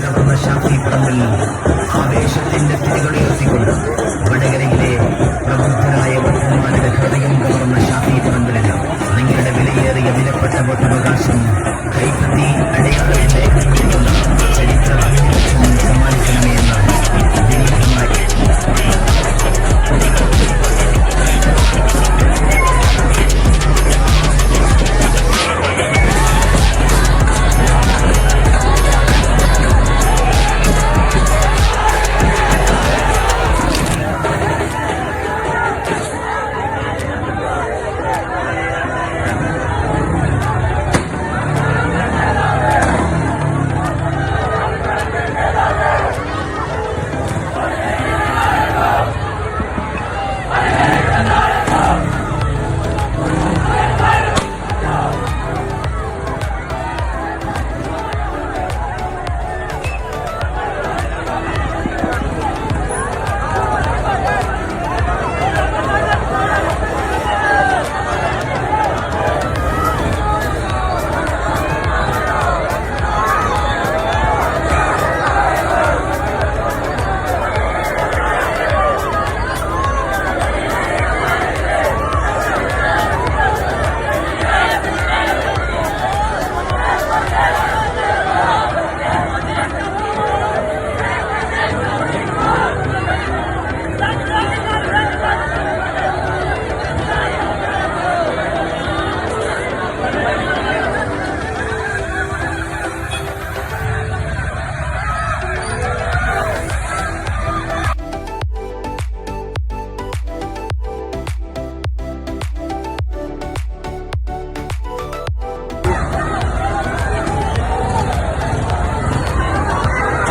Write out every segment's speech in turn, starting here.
കവർന്ന ഷാഫി പറമ്പിൽ ആവേശത്തിന്റെ തിരികളുയർത്തിക്കൊണ്ട് വടകരയിലെ പ്രബുദ്ധരായ വോട്ടർമാരുടെ ഹൃദയം കവർന്ന ഷാഫി പറമ്പിലിന് നിങ്ങളുടെ വിലയേറിയ വിലപ്പെട്ട വോട്ടവകാശം കൈപ്പത്തി അടയാളത്തിന്റെ ചരിത്ര അഭിനിവേശം സമ്മാനിക്കണമേ എന്നാണ് വിനീതമായി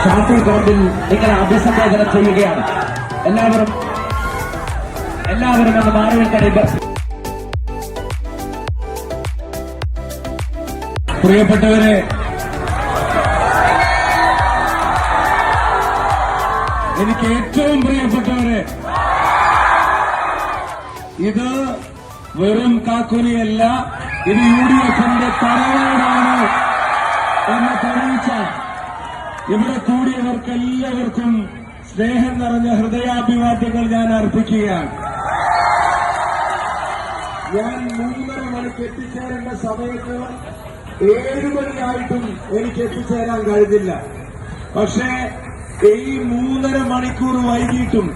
ഷാഫി പറമ്പിൽ നിങ്ങളെ അഭിസംബോധന ചെയ്യുകയാണ്. എല്ലാവരും ഒന്ന് മാറി നിൽക്കണേ. പ്രിയപ്പെട്ടവരെ, എനിക്ക് ഏറ്റവും പ്രിയപ്പെട്ടവരെ, ഇത് വെറും കാക്കുനിയല്ല, ഇത് UDFന്റെ തറവാടാണ് എന്ന് തെളിയിച്ച ഇവിടെ കൂടിയവർക്ക് എല്ലാവർക്കും സ്നേഹം നിറഞ്ഞ ഹൃദയാഭിവാദ്യങ്ങൾ ഞാൻ അർപ്പിക്കുകയാണ്. ഞാൻ 3:30 മണിക്ക് എത്തിച്ചേരേണ്ട സമയത്ത് 7 മണിയായിട്ടും എനിക്ക് എത്തിച്ചേരാൻ കഴിഞ്ഞില്ല. പക്ഷേ ഈ 3:30 മണിക്കൂർ വൈകിട്ടും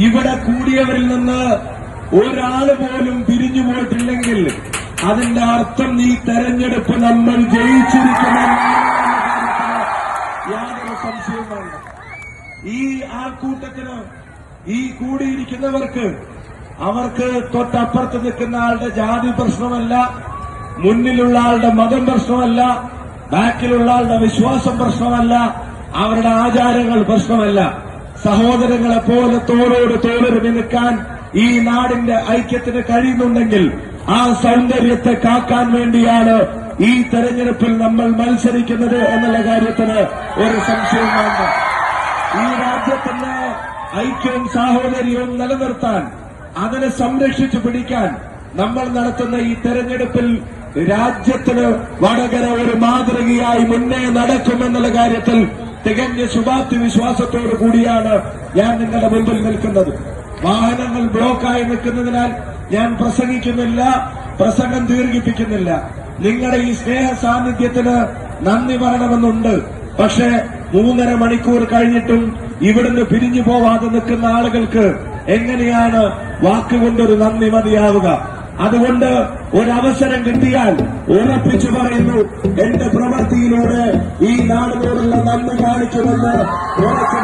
ഇവിടെ കൂടിയവരിൽ നിന്ന് ഒരാള് പോലും പിരിഞ്ഞു പോയിട്ടില്ലെങ്കിൽ അതിന്റെ അർത്ഥം ഈ തെരഞ്ഞെടുപ്പ് നമ്മൾ ജയിച്ചിരിക്കുമെന്ന് യാതൊരു സംശയവും വേണ്ട. ഈ ആൾക്കൂട്ടത്തിന്, ഈ കൂടിയിരിക്കുന്നവർക്ക്, അവർക്ക് തൊട്ടപ്പുറത്ത് നിൽക്കുന്ന ആളുടെ ജാതി പ്രശ്നമല്ല, മുന്നിലുള്ള ആളുടെ മതം പ്രശ്നമല്ല, ബാക്കിലുള്ള ആളുടെ വിശ്വാസം പ്രശ്നമല്ല, അവരുടെ ആചാരങ്ങൾ പ്രശ്നമല്ല. സഹോദരങ്ങളെ പോലെ തോളോട് തോളൊരുമി നിൽക്കാൻ ഈ നാടിന്റെ ഐക്യത്തിന് കഴിയുന്നുണ്ടെങ്കിൽ ആ സൗന്ദര്യത്തെ കാക്കാൻ വേണ്ടിയാണ് ഈ തെരഞ്ഞെടുപ്പിൽ നമ്മൾ മത്സരിക്കുന്നത് എന്നുള്ള കാര്യത്തിന് ഒരു സംശയവും വേണ്ട. ഈ രാജ്യത്തിന്റെ ഐക്യവും സാഹോദര്യവും നിലനിർത്താൻ, അതിനെ സംരക്ഷിച്ചു പിടിക്കാൻ നമ്മൾ നടത്തുന്ന ഈ തെരഞ്ഞെടുപ്പിൽ രാജ്യത്തിന് വടകര ഒരു മാതൃകയായി മുന്നേ നടക്കുമെന്നുള്ള കാര്യത്തിൽ തികഞ്ഞ ശുഭാപ്തി വിശ്വാസത്തോടു കൂടിയാണ് ഞാൻ നിങ്ങളുടെ മുമ്പിൽ നിൽക്കുന്നത്. വാഹനങ്ങൾ ബ്ലോക്കായി നിൽക്കുന്നതിനാൽ ഞാൻ പ്രസംഗിക്കുന്നില്ല, പ്രസംഗം ദീർഘിപ്പിക്കുന്നില്ല. നിങ്ങളുടെ ഈ സ്നേഹ സാന്നിധ്യത്തിന് നന്ദി പറയണമെന്നുണ്ട്. പക്ഷേ 3:30 മണിക്കൂർ കഴിഞ്ഞിട്ടും ഇവിടുന്ന് പിരിഞ്ഞു പോവാതെ നിൽക്കുന്ന ആളുകൾക്ക് എങ്ങനെയാണ് വാക്കുകൊണ്ടൊരു നന്ദി മതിയാവുക? അതുകൊണ്ട് ഒരവസരം കിട്ടിയാൽ ഉറപ്പിച്ചു പറയുന്നു, എന്റെ പ്രവൃത്തിയിലൂടെ ഈ നാടിനോടുള്ള നന്ദി കാണിക്കുമെന്ന് ഉറച്ചു